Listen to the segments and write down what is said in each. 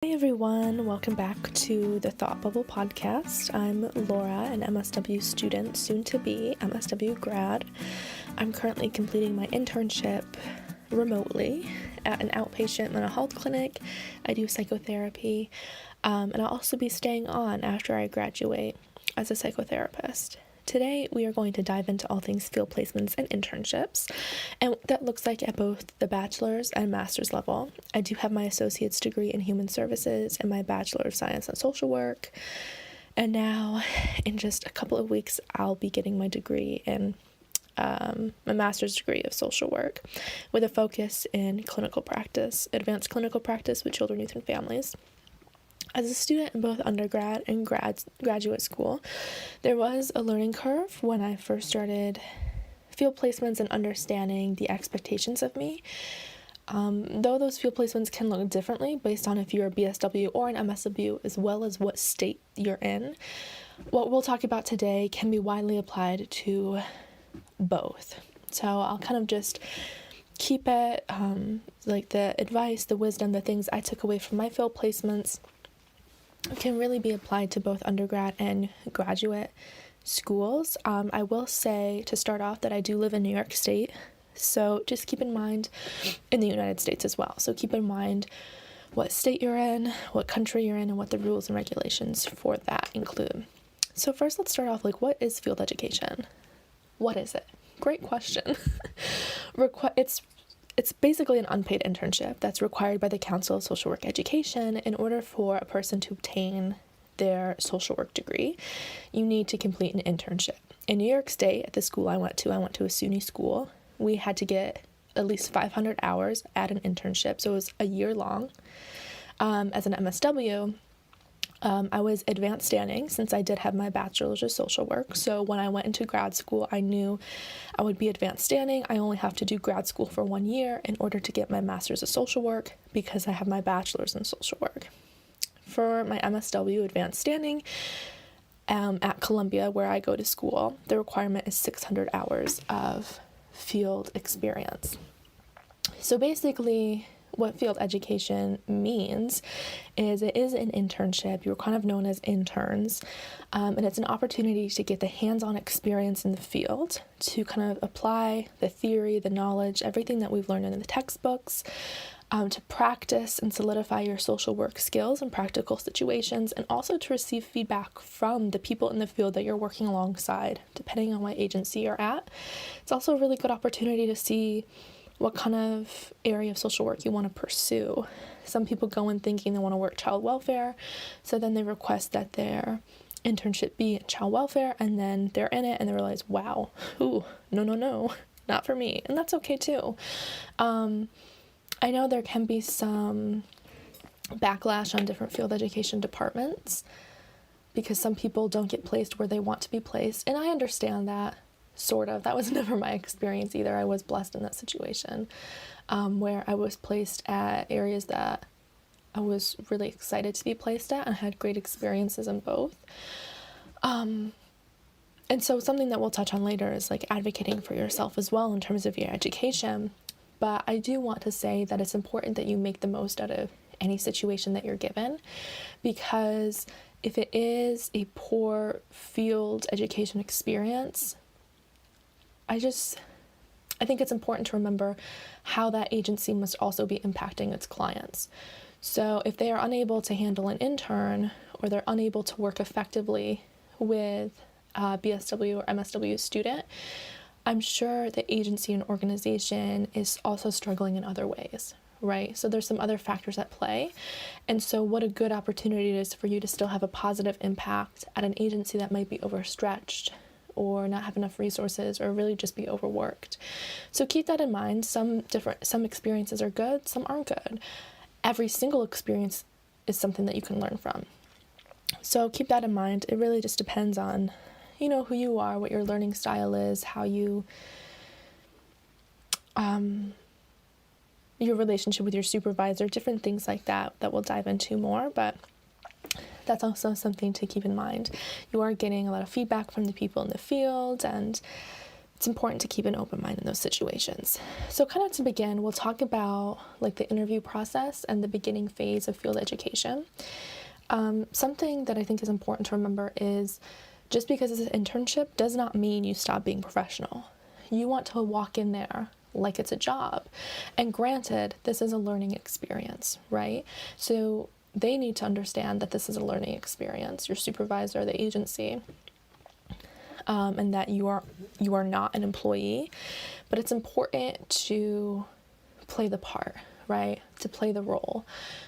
Hey everyone, welcome back to the Thought Bubble podcast. I'm Laura, an MSW student, soon to be MSW grad. I'm currently completing my internship remotely at an outpatient mental health clinic. I do psychotherapy, and I'll also be staying on after I graduate as a psychotherapist. Today, we are going to dive into all things field placements and internships, and what that looks like at both the bachelor's and master's level. I do have my associate's degree in human services and my Bachelor of Science in social work, and now in just a couple of weeks, I'll be getting my degree in my master's degree of social work with a focus in clinical practice, advanced clinical practice with children, youth, and families. As a student in both undergrad and graduate school, there was a learning curve when I first started field placements and understanding the expectations of me. Though those field placements can look differently based on if you're a BSW or an MSW, as well as what state you're in, what we'll talk about today can be widely applied to both. So I'll kind of just keep it like the advice, the wisdom, the things I took away from my field placements can really be applied to both undergrad and graduate schools. I will say to start off that I do live in New York State, so just keep in mind in the United States as well. So keep in mind what state you're in, what country you're in, and what the rules and regulations for that include. So first, let's start off what is field education? What is it? Great question. It's basically an unpaid internship that's required by the Council of Social Work Education. In order for a person to obtain their social work degree, you need to complete an internship. In New York State, at the school I went to a SUNY school, we had to get at least 500 hours at an internship, so it was a year long. As an MSW, I was advanced standing since I did have my bachelor's of social work. So when I went into grad school, I knew I would be advanced standing. I only have to do grad school for 1 year in order to get my master's of social work because I have my bachelor's in social work. For my MSW advanced standing at Columbia, where I go to school, the requirement is 600 hours of field experience. So basically, what field education means is it is an internship. You're kind of known as interns, and it's an opportunity to get the hands-on experience in the field, to kind of apply the theory, the knowledge, everything that we've learned in the textbooks, to practice and solidify your social work skills in practical situations, and also to receive feedback from the people in the field that you're working alongside, depending on what agency you're at. It's also a really good opportunity to see what kind of area of social work you want to pursue. Some people go in thinking they want to work child welfare, so then they request that their internship be in child welfare, and then they're in it and they realize, wow, no, not for me. And that's okay too. I know there can be some backlash on different field education departments because some people don't get placed where they want to be placed, and I understand that. Sort of. That was never my experience either. I was blessed in that situation where I was placed at areas that I was really excited to be placed at and had great experiences in both. And so something that we'll touch on later is advocating for yourself as well in terms of your education. But I do want to say that it's important that you make the most out of any situation that you're given, because if it is a poor field education experience, I think it's important to remember how that agency must also be impacting its clients. So if they are unable to handle an intern, or they're unable to work effectively with a BSW or MSW student, I'm sure the agency and organization is also struggling in other ways, right? So there's some other factors at play. And so what a good opportunity it is for you to still have a positive impact at an agency that might be overstretched, or not have enough resources, or really just be overworked. So keep that in mind. Some experiences are good, some aren't good. Every single experience is something that you can learn from. So keep that in mind. It really just depends on, who you are, what your learning style is, how you, your relationship with your supervisor, different things like that we'll dive into more, but that's also something to keep in mind. You are getting a lot of feedback from the people in the field, and it's important to keep an open mind in those situations. So kind of to begin, we'll talk about like the interview process and the beginning phase of field education. Something that I think is important to remember is just because it's an internship does not mean you stop being professional. You want to walk in there like it's a job. And granted, this is a learning experience, right? So they need to understand that this is a learning experience, your supervisor, the agency, and that you are not an employee. But it's important to play the part, right? To play the role.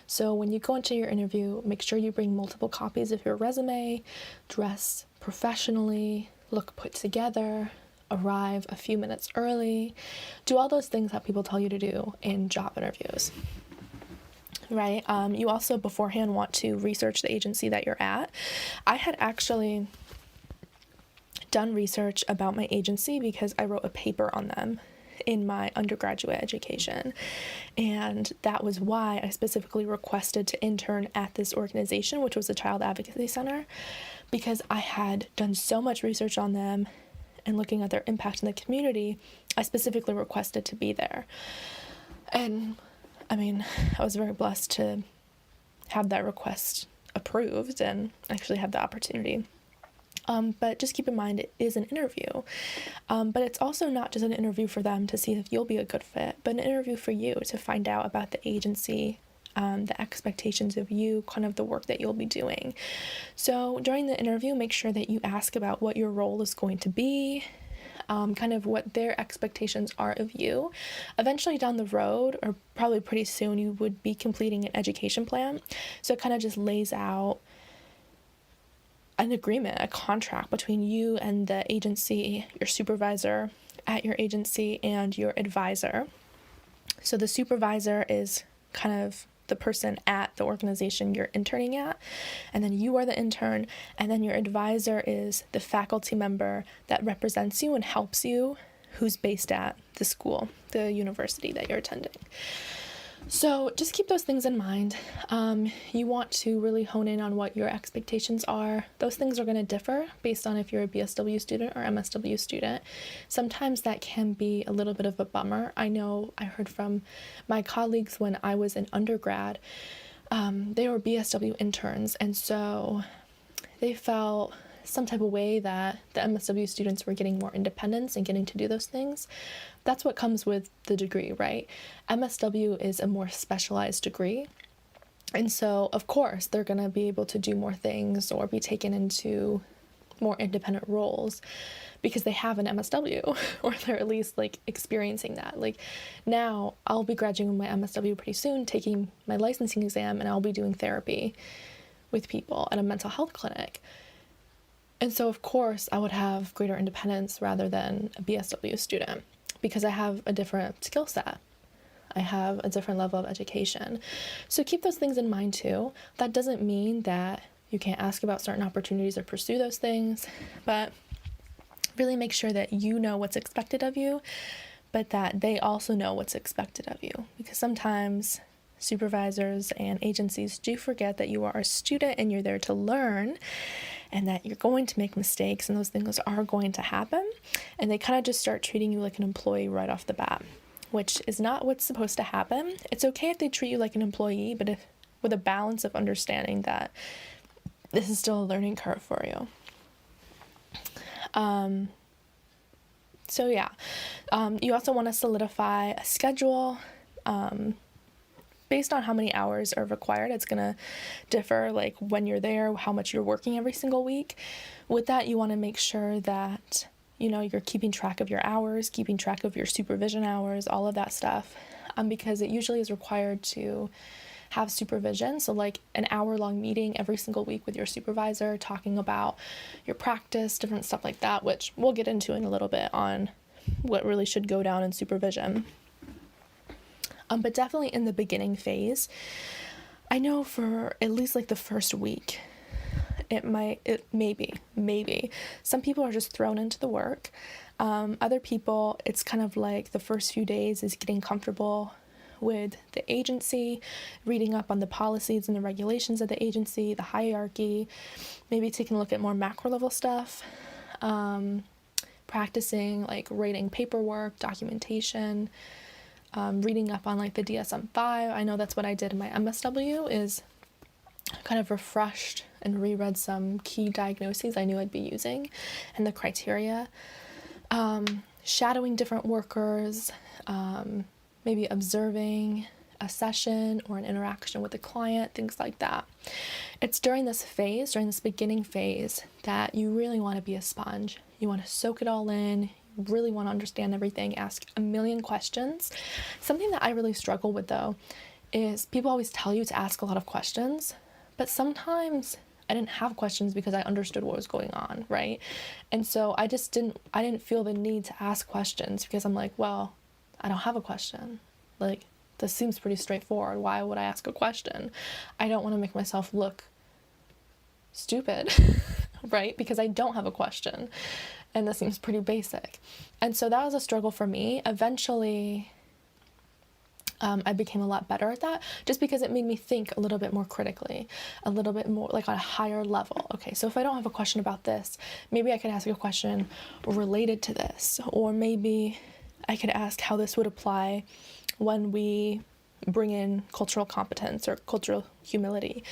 So when you go into your interview, make sure you bring multiple copies of your resume, dress professionally, look put together, arrive a few minutes early, do all those things that people tell you to do in job interviews, right? You also beforehand want to research the agency that you're at. I had actually done research about my agency because I wrote a paper on them in my undergraduate education, and that was why I specifically requested to intern at this organization, which was a child advocacy center, because I had done so much research on them and looking at their impact in the community. I specifically requested to be there. And I mean, I was very blessed to have that request approved and actually have the opportunity. But just keep in mind, it is an interview. But it's also not just an interview for them to see if you'll be a good fit, but an interview for you to find out about the agency, the expectations of you, kind of the work that you'll be doing. So during the interview, make sure that you ask about what your role is going to be, kind of what their expectations are of you. Eventually down the road, or probably pretty soon, you would be completing an education plan. So it kind of just lays out an agreement, a contract between you and the agency, your supervisor at your agency, and your advisor. So the supervisor is kind of the person at the organization you're interning at, and then you are the intern, and then your advisor is the faculty member that represents you and helps you, who's based at the school, the university that you're attending. So just keep those things in mind. You want to really hone in on what your expectations are. Those things are going to differ based on if you're a BSW student or MSW student. Sometimes that can be a little bit of a bummer. I know I heard from my colleagues when I was in undergrad, they were BSW interns, and so they felt some type of way that the MSW students were getting more independence and getting to do those things. That's what comes with the degree, right? MSW is a more specialized degree. And so, of course, they're going to be able to do more things or be taken into more independent roles because they have an MSW, or they're at least like experiencing that. Like now I'll be graduating my MSW pretty soon, taking my licensing exam, and I'll be doing therapy with people at a mental health clinic. And so, of course, I would have greater independence rather than a BSW student because I have a different skill set. I have a different level of education. So keep those things in mind too. That doesn't mean that you can't ask about certain opportunities or pursue those things, but really make sure that you know what's expected of you, but that they also know what's expected of you. Because sometimes supervisors and agencies do forget that you are a student and you're there to learn, and that you're going to make mistakes, and those things are going to happen, and they kind of just start treating you like an employee right off the bat, which is not what's supposed to happen. It's okay if they treat you like an employee, but with a balance of understanding that this is still a learning curve for you. You also want to solidify a schedule. Based on how many hours are required, it's going to differ, like when you're there, how much you're working every single week. With that, you want to make sure that, you're keeping track of your hours, keeping track of your supervision hours, all of that stuff, because it usually is required to have supervision. So like an hour-long meeting every single week with your supervisor, talking about your practice, different stuff like that, which we'll get into in a little bit on what really should go down in supervision. But definitely in the beginning phase, I know for at least like the first week, maybe. Some people are just thrown into the work. Other people, it's kind of like the first few days is getting comfortable with the agency, reading up on the policies and the regulations of the agency, the hierarchy, maybe taking a look at more macro level stuff. practicing like writing paperwork, documentation, reading up on like the DSM-5. I know that's what I did in my MSW, is kind of refreshed and reread some key diagnoses I knew I'd be using and the criteria. Shadowing different workers, maybe observing a session or an interaction with a client, things like that. It's during this beginning phase, that you really want to be a sponge. You want to soak it all in. You really want to understand everything, ask a million questions. Something that I really struggle with, though, is people always tell you to ask a lot of questions, but sometimes I didn't have questions because I understood what was going on, right? And so I didn't feel the need to ask questions, because I'm like, well, I don't have a question. Like, this seems pretty straightforward. Why would I ask a question? I don't want to make myself look stupid, right? Because I don't have a question. And this seems pretty basic. And so that was a struggle for me. Eventually, I became a lot better at that, just because it made me think a little bit more critically, a little bit more like on a higher level. Okay, so if I don't have a question about this, maybe I could ask a question related to this, or maybe I could ask how this would apply when we bring in cultural competence or cultural humility,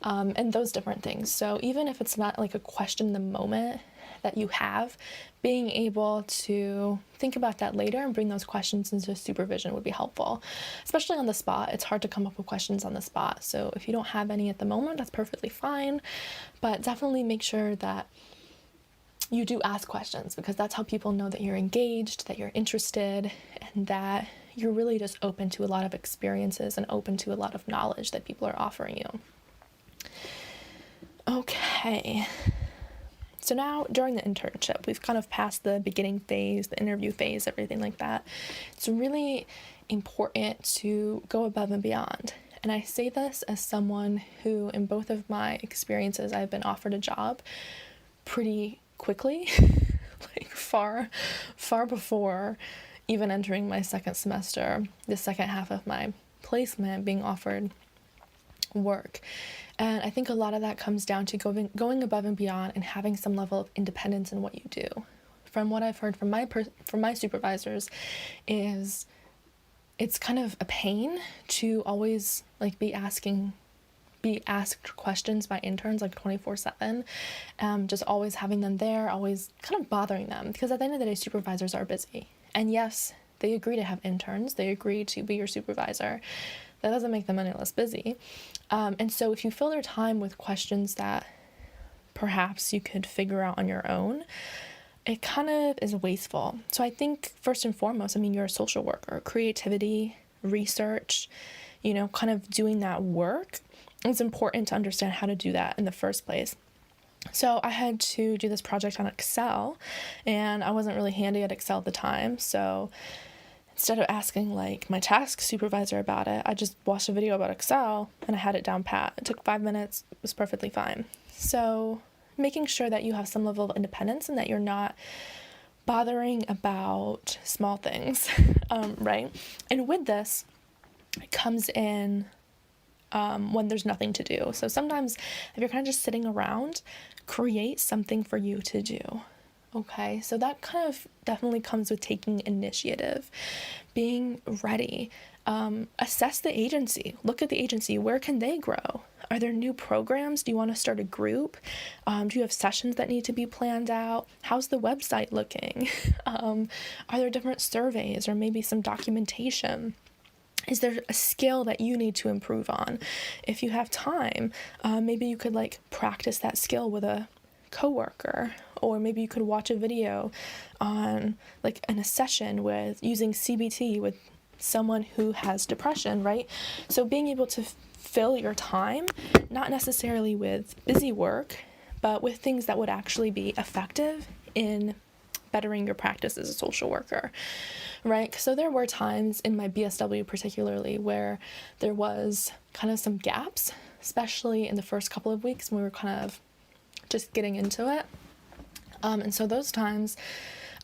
and those different things. So even if it's not like a question in the moment that you have, being able to think about that later and bring those questions into supervision would be helpful, especially on the spot. It's hard to come up with questions on the spot. So if you don't have any at the moment, that's perfectly fine, but definitely make sure that you do ask questions, because that's how people know that you're engaged, that you're interested, and that you're really just open to a lot of experiences and open to a lot of knowledge that people are offering you. Okay. So now during the internship, we've kind of passed the beginning phase, the interview phase, everything like that. It's really important to go above and beyond. And I say this as someone who, in both of my experiences, I've been offered a job pretty quickly, like far before even entering my second semester, the second half of my placement, being offered work. And I think a lot of that comes down to going above and beyond and having some level of independence in what you do. From what I've heard from my supervisors, is it's kind of a pain to always like be asked questions by interns like 24/7, just always having them there, always kind of bothering them, because at the end of the day, supervisors are busy. And yes, they agree to have interns, they agree to be your supervisor. That doesn't make them any less busy. And so if you fill their time with questions that perhaps you could figure out on your own, it kind of is wasteful. So I think first and foremost, you're a social worker. Creativity, research, kind of doing that work. It's important to understand how to do that in the first place. So I had to do this project on Excel, and I wasn't really handy at Excel at the time. So instead of asking like my task supervisor about it, I just watched a video about Excel and I had it down pat. It took 5 minutes, it was perfectly fine. So making sure that you have some level of independence and that you're not bothering about small things, right? And with this, it comes in when there's nothing to do. So sometimes if you're kind of just sitting around, create something for you to do. Okay, so that kind of definitely comes with taking initiative, being ready. Assess the agency. Look at the agency. Where can they grow? Are there new programs? Do you want to start a group? Do you have sessions that need to be planned out? How's the website looking? Are there different surveys or maybe some documentation? Is there a skill that you need to improve on? If you have time, maybe you could practice that skill with a coworker, or maybe you could watch a video on in a session with using CBT with someone who has depression, right? So being able to fill your time, not necessarily with busy work, but with things that would actually be effective in bettering your practice as a social worker, right? So there were times in my BSW particularly where there was kind of some gaps, especially in the first couple of weeks when we were kind of just getting into it. And so those times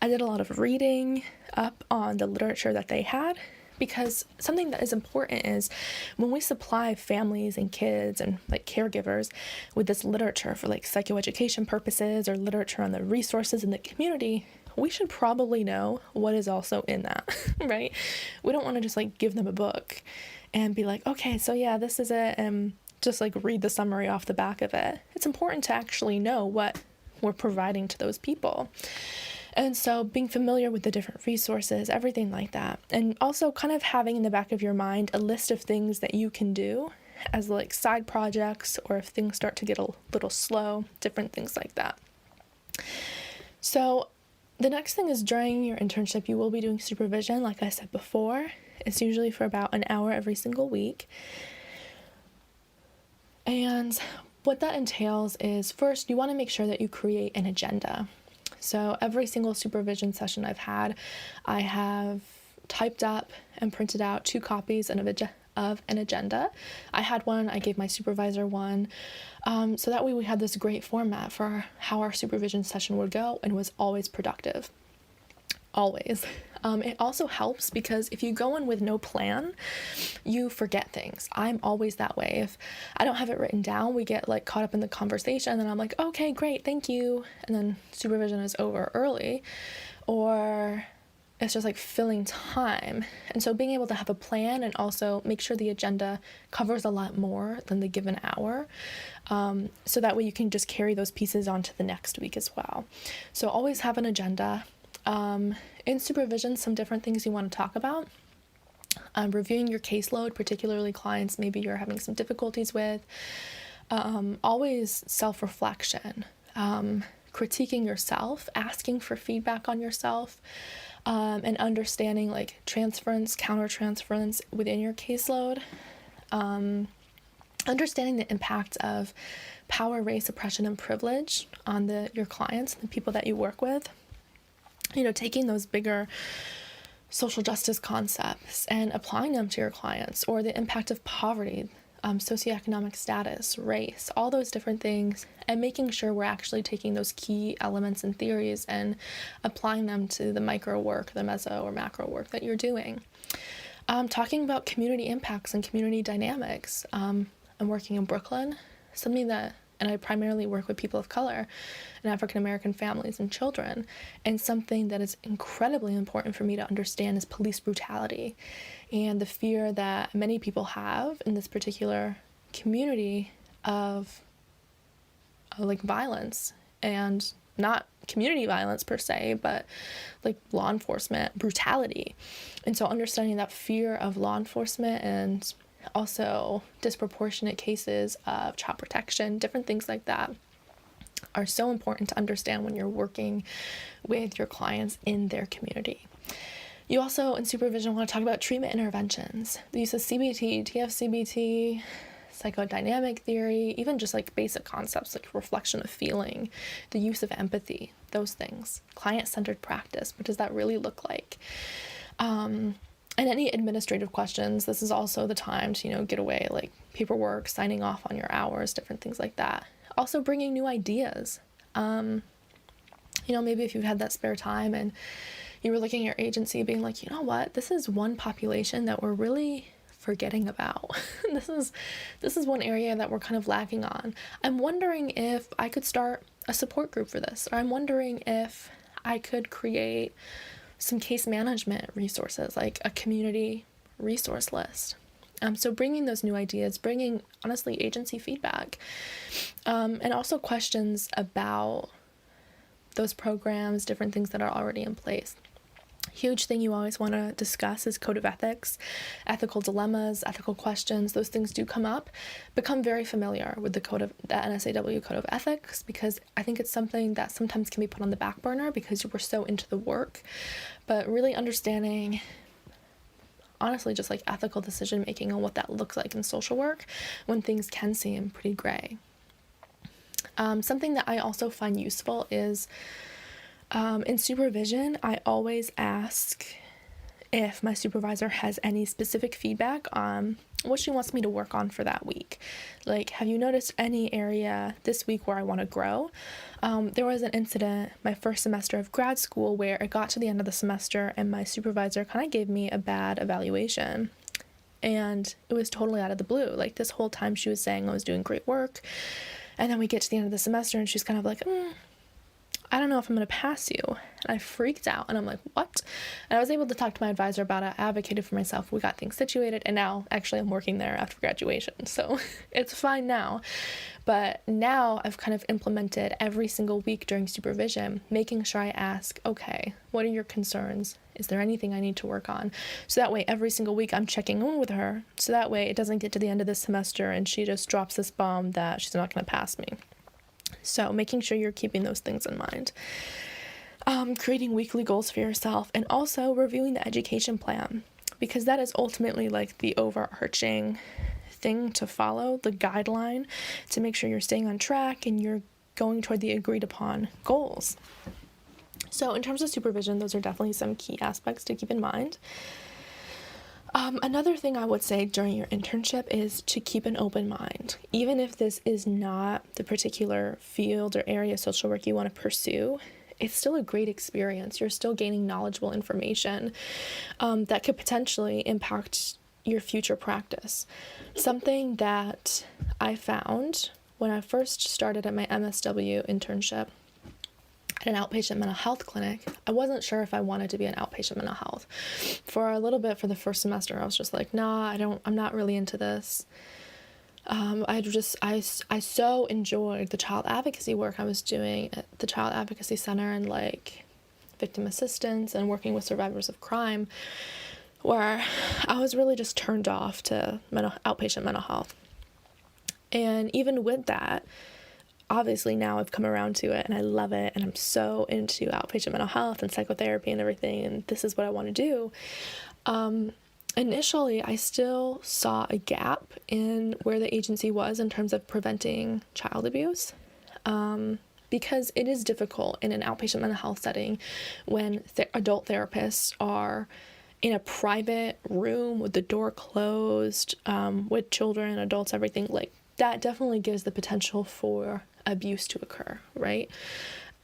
I did a lot of reading up on the literature that they had, because something that is important is when we supply families and kids and caregivers with this literature for psychoeducation purposes or literature on the resources in the community, we should probably know what is also in that, right? We don't want to just like give them a book and be like, okay, so yeah, this is it, and just like read the summary off the back of it. It's important to actually know what we're providing to those people. And so being familiar with the different resources, everything like that. And also kind of having in the back of your mind a list of things that you can do as like side projects, or if things start to get a little slow, different things like that. So the next thing is, during your internship, you will be doing supervision. Like I said before, it's usually for about an hour every single week. And what that entails is, first, you want to make sure that you create an agenda. So every single supervision session I've had, I have typed up and printed out 2 copies of an agenda. I had one, I gave my supervisor one. So that way we had this great format for how our supervision session would go, and was always productive. Always. It also helps because if you go in with no plan, you forget things. I'm always that way. If I don't have it written down, we get like caught up in the conversation, and I'm like, okay, great, thank you. And then supervision is over early, or it's just like filling time. And so being able to have a plan and also make sure the agenda covers a lot more than the given hour. So that way you can just carry those pieces on to the next week as well. So always have an agenda. In supervision, some different things you want to talk about. Reviewing your caseload, particularly clients maybe you're having some difficulties with. Always self-reflection, critiquing yourself, asking for feedback on yourself, and understanding like transference, countertransference within your caseload. Understanding the impact of power, race, oppression, and privilege on your clients, the people that you work with. Taking those bigger social justice concepts and applying them to your clients, or the impact of poverty, socioeconomic status, race, all those different things, and making sure we're actually taking those key elements and theories and applying them to the micro work, the mezzo or macro work that you're doing. Talking about community impacts and community dynamics. I'm working in Brooklyn, and I primarily work with people of color and African American families and children. And something that is incredibly important for me to understand is police brutality and the fear that many people have in this particular community of like violence, and not community violence per se, but like law enforcement brutality. And so understanding that fear of law enforcement, and also disproportionate cases of child protection, different things like that, are so important to understand when you're working with your clients in their community. You also, in supervision, want to talk about treatment interventions, the use of CBT, TFCBT, psychodynamic theory, even just like basic concepts like reflection of feeling, the use of empathy, those things, client-centered practice. What does that really look like? And any administrative questions, this is also the time to, get away, like paperwork, signing off on your hours, different things like that. Also bringing new ideas. Maybe if you've had that spare time and you were looking at your agency being like, you know what, this is one population that we're really forgetting about. This is one area that we're kind of lacking on. I'm wondering if I could start a support group for this, or I'm wondering if I could create some case management resources, like a community resource list. So bringing those new ideas, bringing, honestly, agency feedback, and also questions about those programs, different things that are already in place. Huge thing you always want to discuss is code of ethics, ethical dilemmas, ethical questions. Those things do come up. Become very familiar with the NSAW code of ethics, because I think it's something that sometimes can be put on the back burner because you were so into the work. But really understanding, honestly, just like ethical decision making and what that looks like in social work when things can seem pretty gray. Something that I also find useful is in supervision, I always ask if my supervisor has any specific feedback on what she wants me to work on for that week. Like, have you noticed any area this week where I want to grow? There was an incident my first semester of grad school where it got to the end of the semester and my supervisor kind of gave me a bad evaluation. And it was totally out of the blue. Like, this whole time she was saying I was doing great work. And then we get to the end of the semester and she's kind of like, I don't know if I'm going to pass you. And I freaked out, and I'm like, what? And I was able to talk to my advisor about it. I advocated for myself. We got things situated, and now actually I'm working there after graduation. So it's fine now. But now I've kind of implemented every single week during supervision, making sure I ask, okay, what are your concerns? Is there anything I need to work on? So that way every single week I'm checking in with her. So that way it doesn't get to the end of the semester and she just drops this bomb that she's not going to pass me. So making sure you're keeping those things in mind. Creating weekly goals for yourself, and also reviewing the education plan, because that is ultimately like the overarching thing to follow, the guideline to make sure you're staying on track and you're going toward the agreed upon goals. So in terms of supervision, those are definitely some key aspects to keep in mind. Another thing I would say during your internship is to keep an open mind. Even if this is not the particular field or area of social work you want to pursue, it's still a great experience. You're still gaining knowledgeable information that could potentially impact your future practice. Something that I found when I first started at my MSW internship at an outpatient mental health clinic, I wasn't sure if I wanted to be an outpatient mental health. For a little bit, for the first semester, I was just like, nah, I'm not really into this. I so enjoyed the child advocacy work I was doing at the Child Advocacy Center and like victim assistance and working with survivors of crime, where I was really just turned off to outpatient mental health. And even with that, obviously now I've come around to it and I love it, and I'm so into outpatient mental health and psychotherapy and everything, and this is what I want to do. Initially, I still saw a gap in where the agency was in terms of preventing child abuse, because it is difficult in an outpatient mental health setting when adult therapists are in a private room with the door closed, with children, adults, everything. Like, that definitely gives the potential for abuse to occur, right?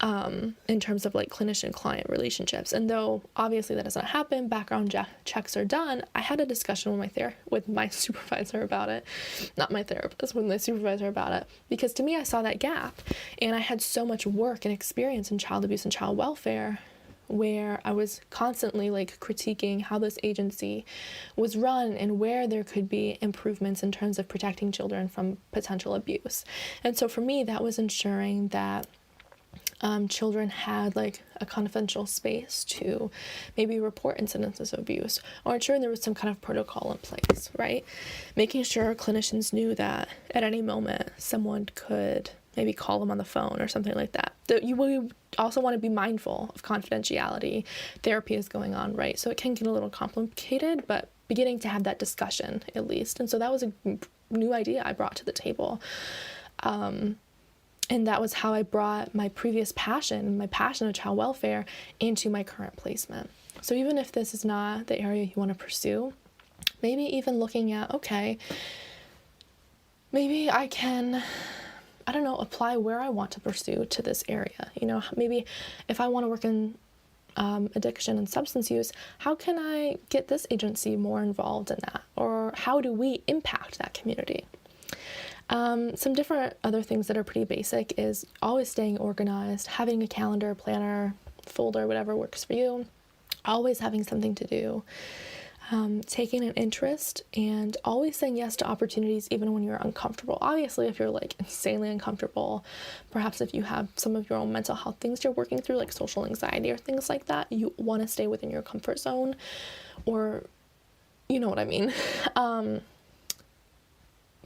In terms of like clinician-client relationships. And though obviously that doesn't happen, background checks are done, I had a discussion with my supervisor about it, not my therapist, with my supervisor about it, because to me I saw that gap, and I had so much work and experience in child abuse and child welfare, where I was constantly like critiquing how this agency was run and where there could be improvements in terms of protecting children from potential abuse. And so for me, that was ensuring that children had like a confidential space to maybe report incidences of abuse, or ensuring there was some kind of protocol in place, right? Making sure clinicians knew that at any moment someone could maybe call them on the phone or something like that. You also want to be mindful of confidentiality. Therapy is going on, right? So it can get a little complicated, but beginning to have that discussion at least. And so that was a new idea I brought to the table. And that was how I brought my previous passion, of child welfare, into my current placement. So even if this is not the area you want to pursue, maybe even looking at, okay, maybe I can, apply where I want to pursue to this area. Maybe if I want to work in addiction and substance use, how can I get this agency more involved in that? Or how do we impact that community? Some different other things that are pretty basic is always staying organized, having a calendar, planner, folder, whatever works for you, always having something to do, taking an interest, and always saying yes to opportunities even when you're uncomfortable. Obviously, if you're like insanely uncomfortable, perhaps if you have some of your own mental health things you're working through, like social anxiety or things like that, you want to stay within your comfort zone, or you know what I mean.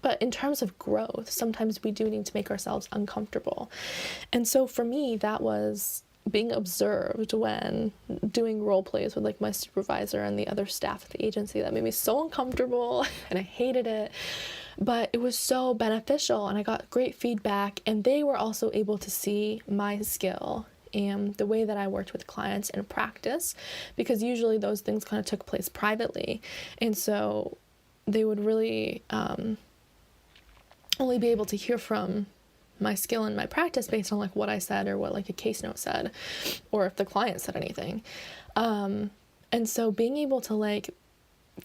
But in terms of growth, sometimes we do need to make ourselves uncomfortable. And so for me, that was being observed when doing role plays with like my supervisor and the other staff at the agency. That made me so uncomfortable and I hated it, but it was so beneficial and I got great feedback, and they were also able to see my skill and the way that I worked with clients in practice, because usually those things kind of took place privately. And so they would really only be able to hear from my skill and my practice based on like what I said or what like a case note said, or if the client said anything. And so being able to like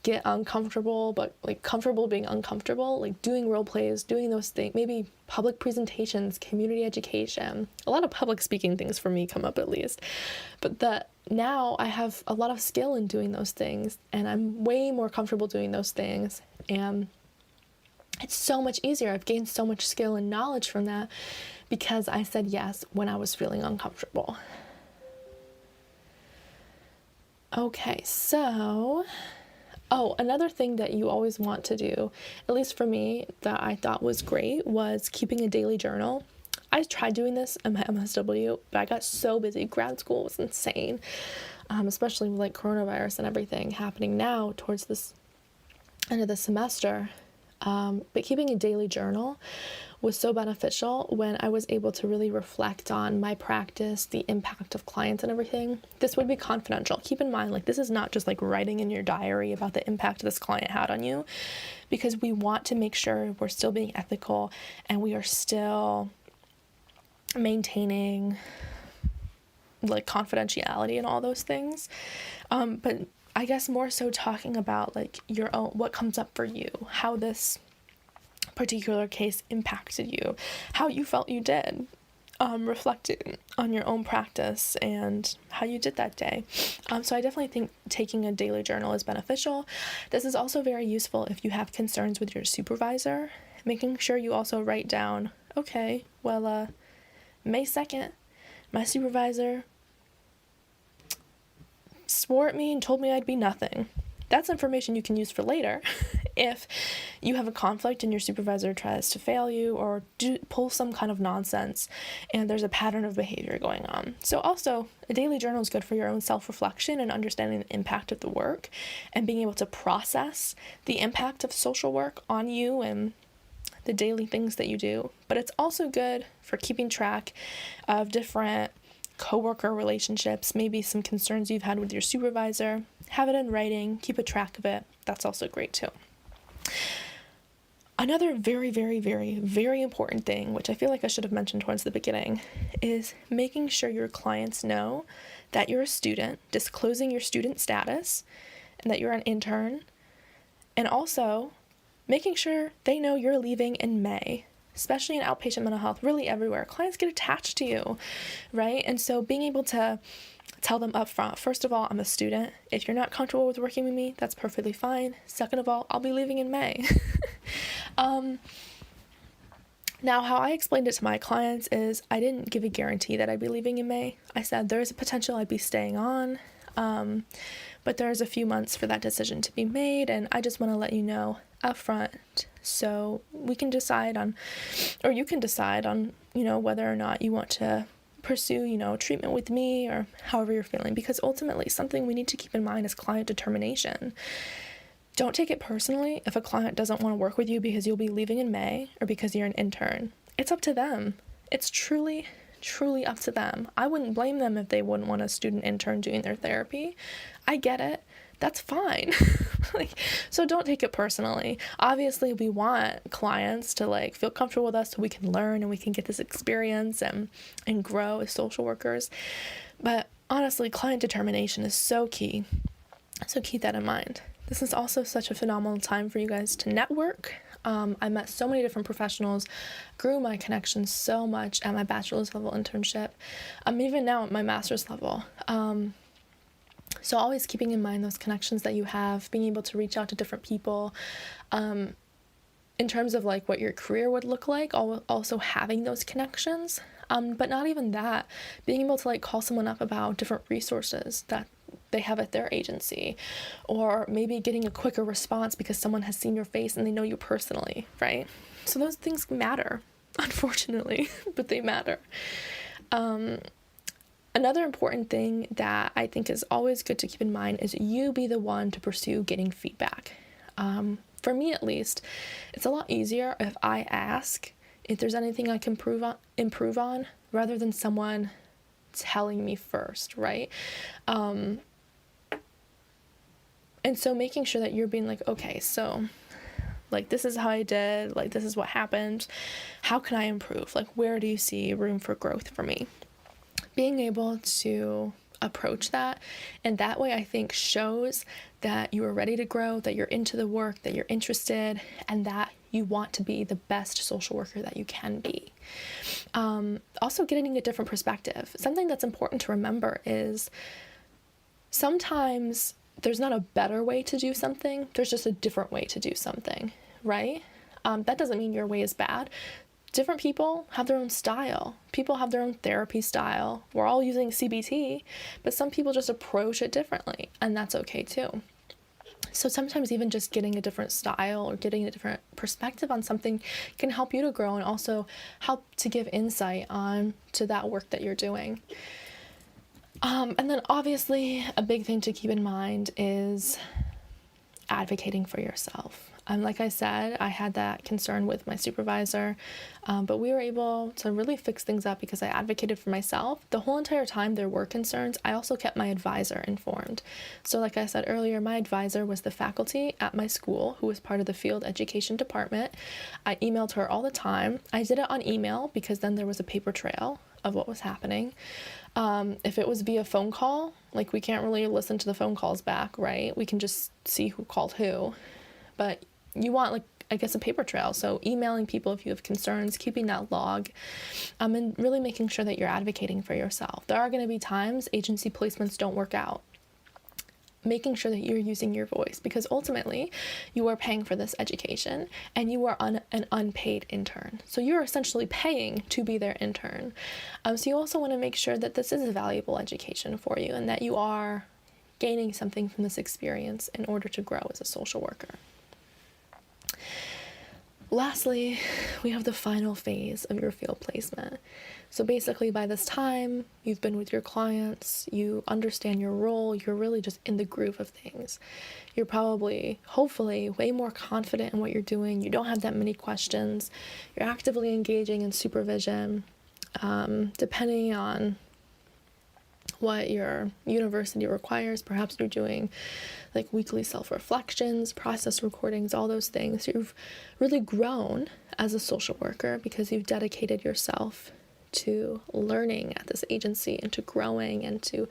get uncomfortable, but like comfortable being uncomfortable, like doing role plays, doing those things, maybe public presentations, community education. A lot of public speaking things for me come up, at least. But now I have a lot of skill in doing those things, and I'm way more comfortable doing those things, and it's so much easier. I've gained so much skill and knowledge from that because I said yes when I was feeling uncomfortable. Okay, so, another thing that you always want to do, at least for me, that I thought was great, was keeping a daily journal. I tried doing this in my MSW, but I got so busy. Grad school was insane, especially with like coronavirus and everything happening now towards this end of the semester. But keeping a daily journal was so beneficial when I was able to really reflect on my practice, the impact of clients and everything. This would be confidential. Keep in mind, like, this is not just like writing in your diary about the impact this client had on you, because we want to make sure we're still being ethical and we are still maintaining like confidentiality and all those things. But I guess more so talking about like your own, what comes up for you, how this particular case impacted you, how you felt you did, reflecting on your own practice and how you did that day. So I definitely think taking a daily journal is beneficial. This is also very useful if you have concerns with your supervisor, making sure you also write down, okay, well, May 2nd, my supervisor swore at me and told me I'd be nothing. That's information you can use for later if you have a conflict and your supervisor tries to fail you or pull some kind of nonsense and there's a pattern of behavior going on. So also, a daily journal is good for your own self-reflection and understanding the impact of the work and being able to process the impact of social work on you and the daily things that you do. But it's also good for keeping track of different coworker relationships, maybe some concerns you've had with your supervisor. Have it in writing, keep a track of it. That's also great too. Another very, very, very, very important thing, which I feel like I should have mentioned towards the beginning, is making sure your clients know that you're a student, disclosing your student status, and that you're an intern, and also making sure they know you're leaving in May. Especially in outpatient mental health, really everywhere. Clients get attached to you, right? And so being able to tell them up front, first of all, I'm a student. If you're not comfortable with working with me, that's perfectly fine. Second of all, I'll be leaving in May. Now, how I explained it to my clients is I didn't give a guarantee that I'd be leaving in May. I said there's a potential I'd be staying on, but there's a few months for that decision to be made, and I just want to let you know up front so we can decide on, or you can decide on, whether or not you want to pursue, treatment with me or however you're feeling, because ultimately something we need to keep in mind is client determination. Don't take it personally if a client doesn't want to work with you because you'll be leaving in May or because you're an intern. It's up to them. It's truly, truly up to them. I wouldn't blame them if they wouldn't want a student intern doing their therapy. I get it. That's fine. So don't take it personally. Obviously, we want clients to feel comfortable with us so we can learn and we can get this experience and grow as social workers. But honestly, client determination is so key. So keep that in mind. This is also such a phenomenal time for you guys to network. I met so many different professionals, grew my connections so much at my bachelor's level internship, even now at my master's level. So always keeping in mind those connections that you have, being able to reach out to different people, in terms of what your career would look like, also having those connections, but not even that, being able to call someone up about different resources that they have at their agency, or maybe getting a quicker response because someone has seen your face and they know you personally, right? So those things matter, unfortunately, but they matter. Another important thing that I think is always good to keep in mind is you be the one to pursue getting feedback. For me, at least, it's a lot easier if I ask if there's anything I can improve on rather than someone telling me first, right? And so making sure that you're being okay, so this is how I did, this is what happened. How can I improve? Where do you see room for growth for me? Being able to approach that. And that way, I think, shows that you are ready to grow, that you're into the work, that you're interested, and that you want to be the best social worker that you can be. Also, getting a different perspective. Something that's important to remember is sometimes there's not a better way to do something, there's just a different way to do something, right? That doesn't mean your way is bad. Different people have their own style. People have their own therapy style. We're all using CBT, but some people just approach it differently, and that's okay too. So sometimes even just getting a different style or getting a different perspective on something can help you to grow and also help to give insight on to that work that you're doing. And then obviously a big thing to keep in mind is advocating for yourself. Like I said, I had that concern with my supervisor, but we were able to really fix things up because I advocated for myself. The whole entire time there were concerns, I also kept my advisor informed. So like I said earlier, my advisor was the faculty at my school who was part of the field education department. I emailed her all the time. I did it on email because then there was a paper trail of what was happening. If it was via phone call, like we can't really listen to the phone calls back, right? We can just see who called who. But you want, like, I guess, a paper trail. So emailing people if you have concerns, keeping that log, and really making sure that you're advocating for yourself. There are going to be times agency placements don't work out. Making sure that you're using your voice, because ultimately you are paying for this education and you are an unpaid intern. So you're essentially paying to be their intern. So you also want to make sure that this is a valuable education for you and that you are gaining something from this experience in order to grow as a social worker. Lastly, we have the final phase of your field placement. So basically by this time, you've been with your clients, you understand your role, you're really just in the groove of things. You're probably, hopefully, way more confident in what you're doing. You don't have that many questions. You're actively engaging in supervision, depending on what your university requires. Perhaps you're doing like weekly self-reflections, process recordings, all those things. You've really grown as a social worker because you've dedicated yourself to learning at this agency and to growing and to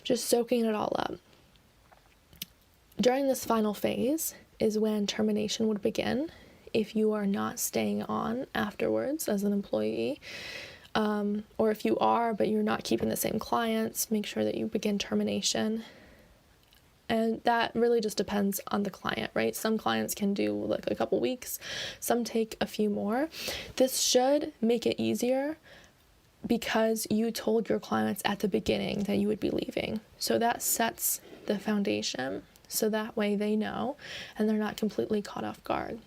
just soaking it all up. During this final phase is when termination would begin if you are not staying on afterwards as an employee. Or if you are, but you're not keeping the same clients, make sure that you begin termination. And that really just depends on the client, right? Some clients can do like a couple weeks, some take a few more. This should make it easier because you told your clients at the beginning that you would be leaving. So that sets the foundation. So that way they know and they're not completely caught off guard,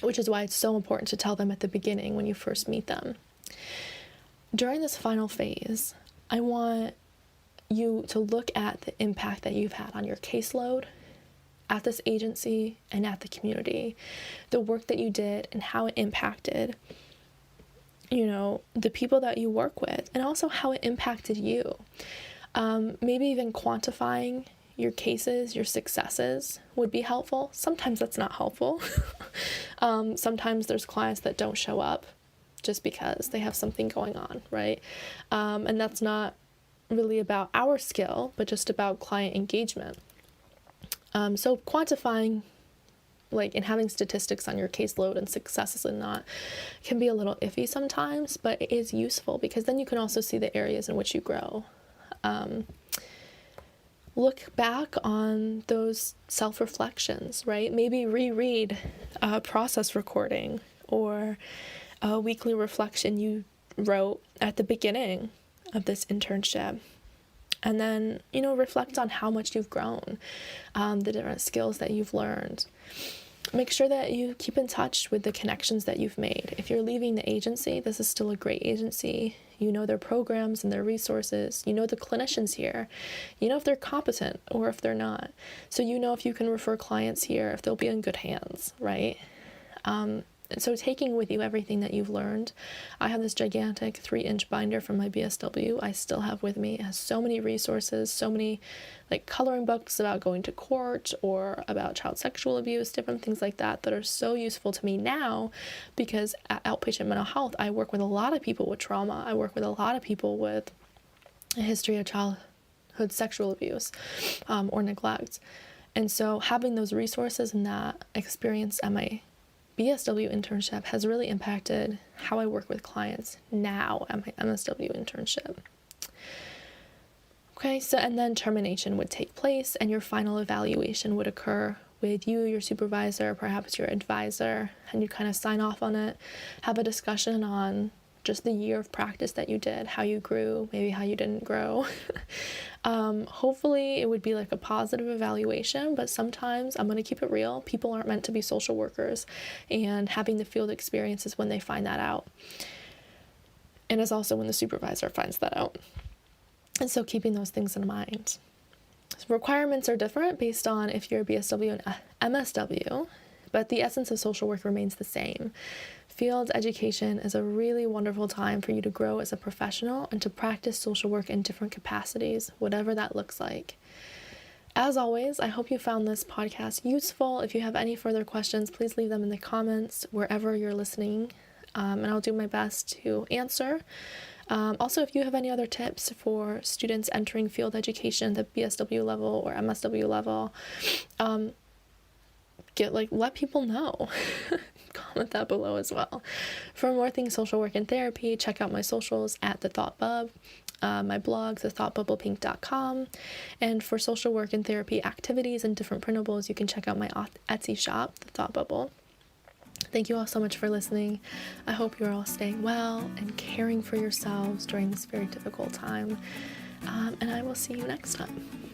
which is why it's so important to tell them at the beginning when you first meet them. During this final phase, I want you to look at the impact that you've had on your caseload at this agency and at the community, the work that you did and how it impacted, the people that you work with, and also how it impacted you. Maybe even quantifying your cases, your successes would be helpful. Sometimes that's not helpful. Sometimes there's clients that don't show up just because they have something going on, right? And that's not really about our skill, but just about client engagement. So quantifying, and having statistics on your caseload and successes and not can be a little iffy sometimes, but it is useful because then you can also see the areas in which you grow. Look back on those self-reflections, right? Maybe reread a process recording or a weekly reflection you wrote at the beginning of this internship. And then, reflect on how much you've grown, the different skills that you've learned. Make sure that you keep in touch with the connections that you've made. If you're leaving the agency, this is still a great agency. You know their programs and their resources. You know the clinicians here. You know if they're competent or if they're not. So you know if you can refer clients here, if they'll be in good hands, right? And so taking with you everything that you've learned. I have this gigantic 3-inch binder from my BSW I still have with me. It has so many resources, so many coloring books about going to court or about child sexual abuse, different things like that are so useful to me now because at Outpatient Mental Health, I work with a lot of people with trauma. I work with a lot of people with a history of child sexual abuse, or neglect. And so having those resources and that experience at my BSW internship has really impacted how I work with clients now at my MSW internship. Okay, so and then termination would take place and your final evaluation would occur with you, your supervisor, perhaps your advisor, and you kind of sign off on it, have a discussion on just the year of practice that you did, how you grew, maybe how you didn't grow. Hopefully it would be like a positive evaluation, but sometimes, I'm going to keep it real, people aren't meant to be social workers, and having the field experience is when they find that out. And it's also when the supervisor finds that out. And so keeping those things in mind. So requirements are different based on if you're a BSW and MSW, but the essence of social work remains the same. Field education is a really wonderful time for you to grow as a professional and to practice social work in different capacities, whatever that looks like. As always, I hope you found this podcast useful. If you have any further questions, please leave them in the comments wherever you're listening, and I'll do my best to answer. Also, if you have any other tips for students entering field education at the BSW level or MSW level, let people know. Comment that below as well. For more things social work and therapy, check out my socials at The Thought Bub, my blog, thethoughtbubblepink.com. And for social work and therapy activities and different printables, you can check out my Etsy shop, The Thought Bubble. Thank you all so much for listening. I hope you're all staying well and caring for yourselves during this very difficult time. And I will see you next time.